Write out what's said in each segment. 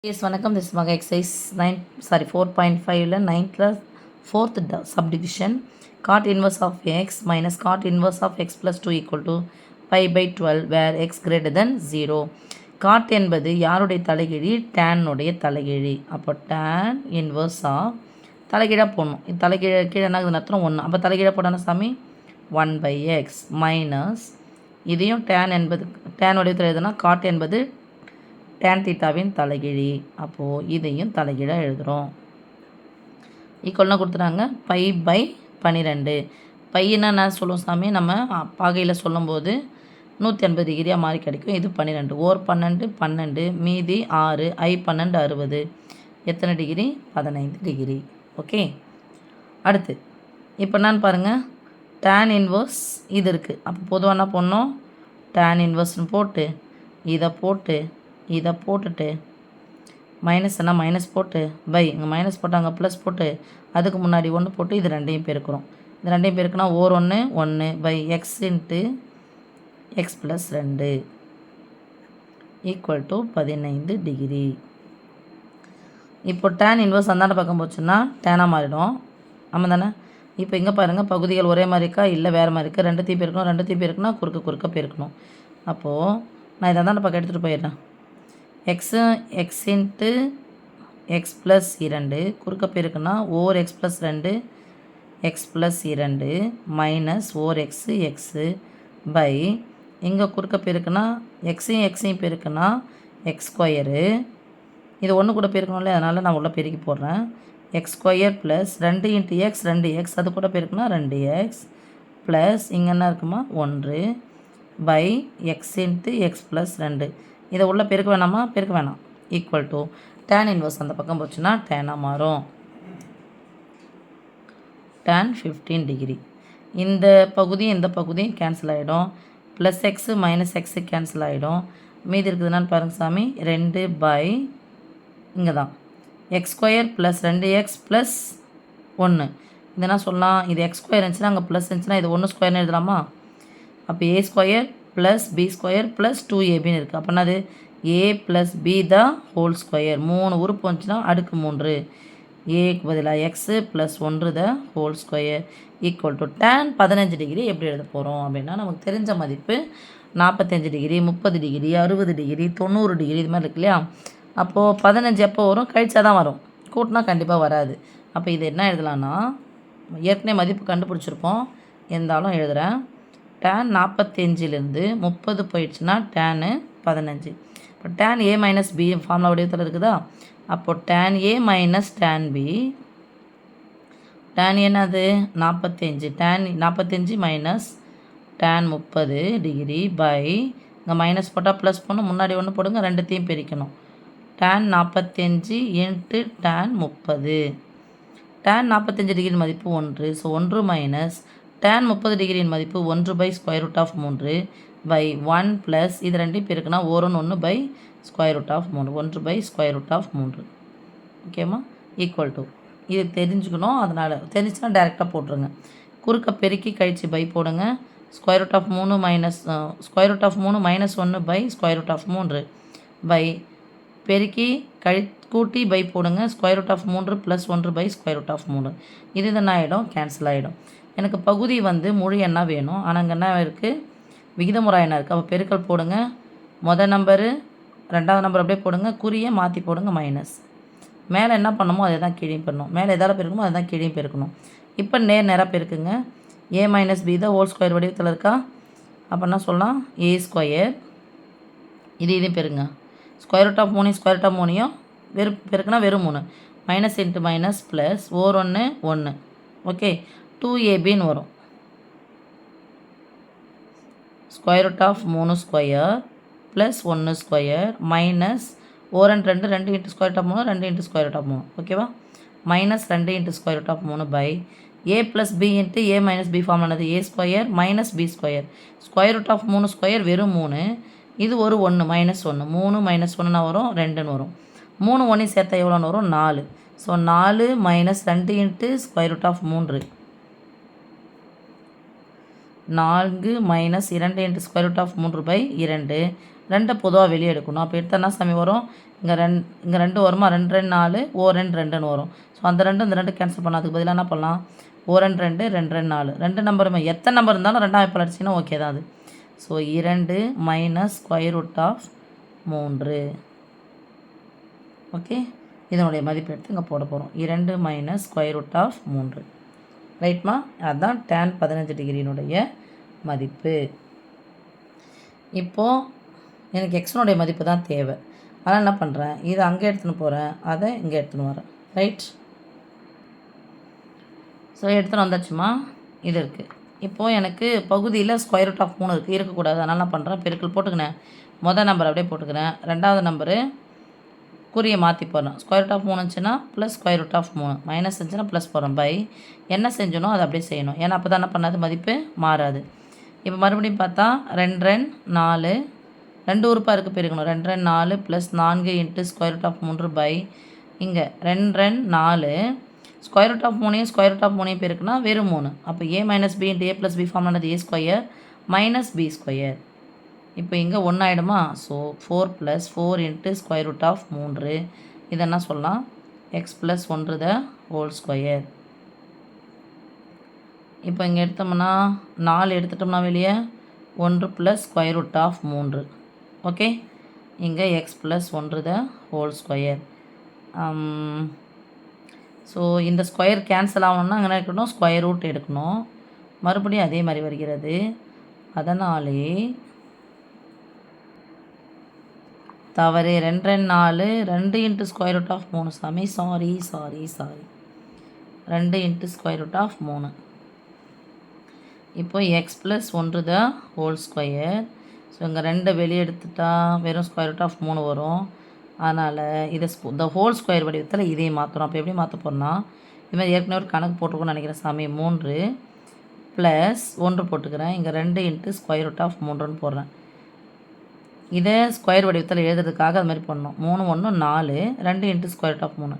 Yes, வணக்கம். This is Maga exercise 4.5 9th fourth subdivision. Cot inverse of x minus cot inverse of x plus 2 equal to pi by 12 where x greater than 0. Cot என்பது யாருடைய தலைகீழி? tan உடைய தலைகீழி. அப்போ tan inverse of தலைகீழாக போடணும். இது தலைகீழ கீழே என்ன நடத்துகிறோம் 1. அப்போ தலைகீழாக போடணும் சாமி 1 by x மைனஸ் இதையும் tan என்பது tan உடைய எழுதுனா cot என்பது tan தீட்டாவின் தலைகீழி. அப்போது இதையும் தலைகீழாக எழுதுகிறோம். ஈக்குவல்னா கொடுத்துட்டாங்க பை பை 12. பையனா நான் சொல்லுவோம் சாமி, நம்ம பாகையில் சொல்லும்போது 180 டிகிரியாக மாறி கிடைக்கும். இது 12 ஓர் 12 12 மீதி 6 I 12 60 எத்தனை டிகிரி? 15 டிகிரி. ஓகே, அடுத்து இப்போ என்னன்னு பாருங்கள், tan இன்வர்ஸ் இது இருக்குது. அப்போ பொதுவாக என்ன பண்ணோம், tan இன்வர்ஸ்னு போட்டு இதை போட்டுட்டு மைனஸ்னா மைனஸ் போட்டு பை இங்கே மைனஸ் போட்டு அங்கே ப்ளஸ் போட்டு அதுக்கு முன்னாடி 1 போட்டு இது ரெண்டையும் பெருக்கிறோம். இது ரெண்டையும் பெருக்குனா ஓர் 1 1 by x into x plus 2 equal to 15 degree. இப்போ tan இன்வர்ஸ் அந்தாண்ட பக்கம் போச்சுன்னா டேனாக மாறிடும். ஆமாம் தானே? இப்போ இங்கே பாருங்கள், பகுதிகள் ஒரே மாதிரி இருக்கா இல்லை வேறு மாதிரி இருக்கா? ரெண்டுத்தையும் பெருக்கணும் குறுக்க பெருக்கணும். அப்போது நான் இதை அந்தாண்ட பக்கம் எடுத்துகிட்டு போயிடுறேன். எக்ஸ் இன்ட்டு எக்ஸ் ப்ளஸ் 2 குறுக்க பெருக்குன்னா ஓர் x plus 2 x plus 2 minus ஓர் எக்ஸு பை இங்கே குறுக்க பெருக்குன்னா எக்ஸையும் பெருக்குன்னா எக்ஸ் ஸ்கொயரு. இது ஒன்று கூட பெருக்கணும்ல, அதனால் நான் உள்ளே பெருக்கி போடுறேன். X square plus 2 into X 2x அது கூட பெருக்குன்னா 2x ப்ளஸ் இங்கே என்ன இருக்குமா 1 by x into x plus 2 இதை உள்ளே பெருக்க வேணாமா? பெருக்க வேணாம். ஈக்குவல் டு tan இன்வர்ஸ் அந்த பக்கம் போச்சுன்னா டேனாக மாறும். tan 15 degree. இந்த பகுதியும் கேன்சல் ஆகிடும். Plus x minus x cancel ஆகிடும். மீதி இருக்குதுன்னு பாருங்கள் சாமி, 2 பை இங்கே தான் X square plus 2x plus 1. இதெல்லாம் சொல்லலாம், இது எக்ஸ் ஸ்கொயர் இருந்துச்சுன்னா அங்கே ப்ளஸ் இருந்துச்சுன்னா இது 1 ஸ்கொயர்னு எழுதலாமா? அப்போ a square plus b square plus 2ab இருக்குது. அப்படின்னா அது a plus b the whole square. 3 உறுப்பு வந்துச்சுன்னா அடுக்கு 3 ஏக்கு பதிலாக x plus 1 the whole square equal to tan 15 டிகிரி. எப்படி எழுத போகிறோம் அப்படின்னா, நமக்கு தெரிஞ்ச மதிப்பு 45 டிகிரி 30 டிகிரி 60 டிகிரி 90 டிகிரி இது மாதிரி இருக்கு இல்லையா? அப்போது 15 எப்போ வரும்? கழிச்சா தான் வரும், கூட்டினா கண்டிப்பாக வராது. அப்போ இது என்ன எழுதலான்னா, ஏற்கனவே மதிப்பு கண்டுபிடிச்சிருப்போம், இருந்தாலும் எழுதுகிறேன். tan 45லேருந்து 30 போயிடுச்சுன்னா tan 15. இப்போ tan a minus b formula வடிவத்தில் இருக்குதா? அப்போ tan a minus tan b, tan என்னது 45, tan 45 minus tan 30 degree by இங்கே மைனஸ் போட்டால் ப்ளஸ் பண்ணணும், முன்னாடி 1 போடுங்க, ரெண்டுத்தையும் பிரிக்கணும். tan 45 into tan 30. tan 45 degree மதிப்பு 1. ஸோ 1 மைனஸ் tan 30 டிகிரியின் மதிப்பு 1 by square root of 3 by 1 plus இது ரெண்டையும் பெருக்குனா 1 by square root of 3 1 by square root of 3. ஓகேம்மா? ஈக்குவல் டு இது தெரிஞ்சுக்கணும், அதனால் தெரிஞ்சுன்னா டேரெக்டாக போட்டுருங்க. குறுக்க பெருக்கி கழித்து பை போடுங்க. Square root of 3 minus square root of 3 minus 1 by square root of 3 by பெருக்கி கூட்டி பை போடுங்க. Square root of 3 plus 1 by square root of 3. இது என்ன ஆகிடும்? கேன்சல் ஆகிடும். எனக்கு பகுதி முழு எண்ணாக வேணும், ஆனால் அங்கே என்ன இருக்குது? விகிதமுறை எண்ணாக இருக்குது. அப்போ பெருக்கல் போடுங்க. மொதல் நம்பரு 2வது நம்பர் அப்படியே போடுங்க, குறியை மாற்றி போடுங்க மைனஸ். மேலே என்ன பண்ணணுமோ அதை தான் கீழே பெறணும், மேலே எதால் பெருக்கணுமோ அதை தான் கீழே பெருக்கணும். இப்போ நேராக பெருக்குங்க. a மைனஸ் பி தான் ஹோல் ஸ்கொயர் வடிவத்தில் இருக்கா? அப்போ என்ன சொல்லலாம், a ஸ்கொயர் இதையும் பெருங்க. Square root of 3 square root of 3 பெருக்குனா வெறும் 3 minus into minus plus or 1 1. Okay, 2abன்னு வரும். Square root of 3 square plus 1 square minus or 2 2 into square root of 3 2 into square root of 3. ஓகேவா? Minus 2 into square root of 3 by a plus b into a minus b form ஆனது a square minus b square. Square root of 3 square வெறும் 3, இது ஒரு 1 minus 1 3 minus 1 வரும் 2ன்னு வரும். 3 1 சேர்த்தா எவ்வளோன்னு வரும்? 4. So 4 minus 2 into square root of 3 4 minus 2 into square root of 3 by 2 2 பொதுவாக வெளியே எடுக்கணும். அப்போ எடுத்தால் என்ன சாமி வரும்? இங்கே 2 வருமா? 2 2 4 ஓ 2 2ன்னு வரும். ஸோ அந்த 2 இந்த 2 கேன்சல் பண்ணால் அதுக்கு பதிலாக என்ன பண்ணலாம்? ஓ 2 2 2 2 4 2 நம்பருமே எத்தனை நம்பர் இருந்தாலும் 2ஆம் வாய்ப்பால் அடிச்சிங்கன்னா ஓகே தான் அது. So 2 minus square root of 3. Okay, இதனுடைய மதிப்பு எடுத்து இங்கே போட போகிறோம். 2 மைனஸ் ஸ்கொயர் ரூட் ஆஃப் 3. ரைட்மா? அதுதான் tan 15 டிகிரியினுடைய மதிப்பு. இப்போது எனக்கு எக்ஸனுடைய மதிப்பு தான் தேவை. அதனால் என்ன பண்ணுறேன்? இதை அங்கே எடுத்துன்னு போகிறேன், அதை இங்கே எடுத்துன்னு வரேன். ரைட்? ஸோ எடுத்துன்னு வந்தாச்சுமா, இது இருக்குது. இப்போது எனக்கு பகுதியில் ஸ்கொயர் ரூட் ஆஃப் 3 இருக்குது, இருக்கக்கூடாது. அதனால் என்ன பண்ணுறேன்? பெருக்கல் போட்டுக்கினேன். மொதல் நம்பர் அப்படியே போட்டுக்கிறேன். 2வது நம்பரு குறியை மாற்றி போடுறேன். ஸ்கொயர் ரூட் ஆஃப் 3 இருந்துச்சுன்னா plus square root of 3, minus இருந்துச்சுன்னா ப்ளஸ் போடுறேன். பை என்ன செஞ்சனோ அதை அப்படியே செய்யணும். ஏன்னா அப்போ தான் என்ன பண்ணாது? மதிப்பு மாறாது. இப்போ மறுபடியும் பார்த்தா 2 2 4 2 உறுப்பாக இருக்குது பெருக்கணும். 2 2 4 plus 4 into square root of 3 by இங்கே 2 2 4 square root of 3 square root of 3 பெருக்குனா வெறும் 3. அப்போ a minus b into a plus b form ஆனது a square minus b square. இப்போ இங்கே 1 ஆகிடுமா? So 4 plus 4 into square root of 3. இதை என்ன சொல்லலாம்? X plus 1 the whole square. இப்போ இங்கே எடுத்தோம்னா 4 எடுத்துட்டோம்னா வெளியே 1 plus square root of 3. Okay, இங்கே x plus 1 the whole square. So இந்த ஸ்கொயர் கேன்சல் ஆகணும்னா அங்கே எடுக்கணும், ஸ்கொயர் ரூட் எடுக்கணும். மறுபடியும் அதே மாதிரி வருகிறது. அதனாலே தவறு. 2 2 4 2 இன்ட்டு ஸ்கொயர் ரூட் ஆஃப் 3 சாமி. Sorry 2 into square root of 3. இப்போ x plus 1 the whole square. So இங்கே 2 வெளியே எடுத்துட்டா வெறும் ஸ்கொயர் ரூட் ஆஃப் 3 வரும். அதனால் இதை இந்த ஹோல் ஸ்கொயர் வடிவத்தில் இதையும் மாற்றணும். அப்போ எப்படி மாற்ற போகிறோன்னா, இதுமாதிரி ஏற்கனவே ஒரு கணக்கு போட்டிருக்கோன்னு நினைக்கிறேன் சாமி. 3 ப்ளஸ் 1 போட்டுக்கிறேன். இங்கே 2 இன்ட்டு ஸ்கொயர் ரூட் ஆஃப் 3ன்னு போடுறேன். இதை ஸ்கொயர் வடிவத்தில் எழுதுறதுக்காக அது மாதிரி பண்ணணும். 3 1 4 2 இன்ட்டு ஸ்கொயர் ரூட் ஆஃப் 3.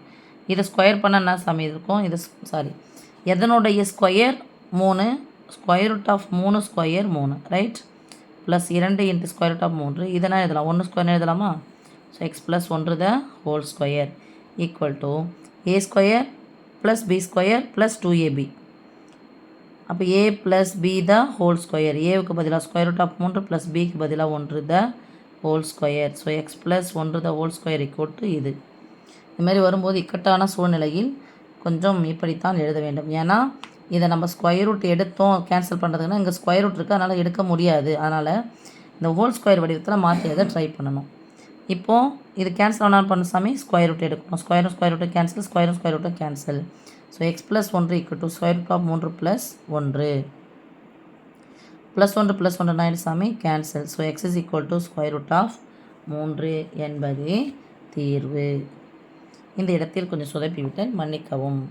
இதை ஸ்கொயர் பண்ணால் என்ன சாமி இருக்கும்? இது எதனுடைய square 3 square root of 3 square 3 right, plus 2 into square root of 3. இதனால் எழுதலாம் 1 ஸ்கொயர் எழுதலாமா? So x plus 1 the whole square equal to a square plus b square plus 2ab. அப்போ a plus b the whole square. ஏவுக்கு பதிலாக square root of 3 plus பிக்கு பதிலாக 1 the whole square. So x plus 1 the whole square equal to இது. இதுமாதிரி வரும்போது இக்கட்டான சூழ்நிலையில் கொஞ்சம் இப்படித்தான் எழுத வேண்டும். ஏன்னா இதை நம்ம ஸ்கொயர் ரூட் எடுத்தோம் கேன்சல் பண்ணுறதுக்குன்னா இங்கே ஸ்கொயர் ரூட் இருக்குது, அதனால் எடுக்க முடியாது. அதனால் இந்த ஹோல் ஸ்கொயர் வடிவத்தில் மாற்றி அதை ட்ரை பண்ணணும். இப்போது இது கேன்சல் ஆனால் பண்ண சாமி ஸ்கொயர் ரூட் எடுக்கணும். ஸ்கொயரும் ஸ்கொயர் ரூட்டு கேன்சல், ஸ்கொயரும் square root cancel. So x plus 1 equal to square root of 3 plus 1 plus 1 plus 1 ஆகிடு சாமி cancel. So x is equal to square root of 3 என்பதே தீர்வு. இந்த இடத்தில் கொஞ்சம் சொதப்பி விட்டேன், மன்னிக்கவும்.